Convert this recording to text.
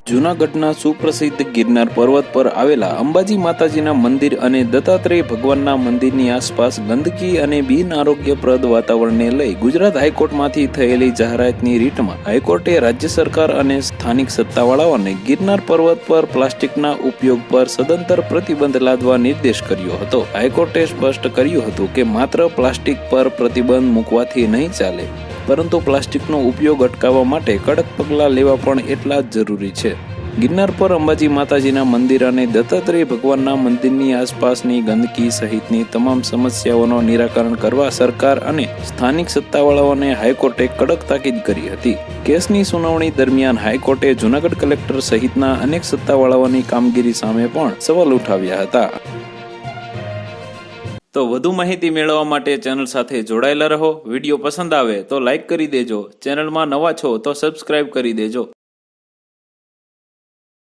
જૂનાગઢના સુપ્રસિદ્ધ ગિરનાર પર્વત પર આવેલા અંબાજી માતાજીના મંદિર અને દત્તાત્રેય ભગવાનના મંદિરની આસપાસ ગંદકી અને બિન આરોગ્યપ્રદ વાતાવરણને લઈ ગુજરાત હાઈકોર્ટમાંથી થયેલી જાહેરાતની રીટમાં હાઈકોર્ટે રાજ્ય સરકાર અને સ્થાનિક સત્તાવાળાઓને ગિરનાર પર્વત પર પ્લાસ્ટિકના ઉપયોગ પર સદંતર પ્રતિબંધ લાદવા નિર્દેશ કર્યો હતો। હાઈકોર્ટે સ્પષ્ટ કર્યું હતું કે માત્ર પ્લાસ્ટિક પર પ્રતિબંધ મૂકવાથી નહીં ચાલે, પરંતુ પ્લાસ્ટિકનો ઉપયોગ અટકાવવા માટે કડક પગલાં લેવા પણ એટલા જ જરૂરી છે। ગિરનાર પર અંબાજી માતાજીના મંદિર અને દત્તાત્રેય ભગવાનના મંદિરની આસપાસની ગંદકી સહિતની તમામ સમસ્યાઓનું નિરાકરણ કરવા સરકાર અને સ્થાનિક સત્તાવાળાઓને હાઈકોર્ટે કડક તાકીદ કરી હતી। કેસની સુનાવણી દરમિયાન હાઈકોર્ટે જૂનાગઢ કલેક્ટર સહિતના અનેક સત્તાવાળાઓની કામગીરી સામે પણ સવાલ ઉઠાવ્યા હતા। તો વધુ માહિતી મેળવવા માટે ચેનલ સાથે જોડાયેલા રહો। વિડીયો પસંદ આવે તો લાઈક કરી દેજો, ચેનલમાં નવા છો તો સબસ્ક્રાઇબ કરી દેજો।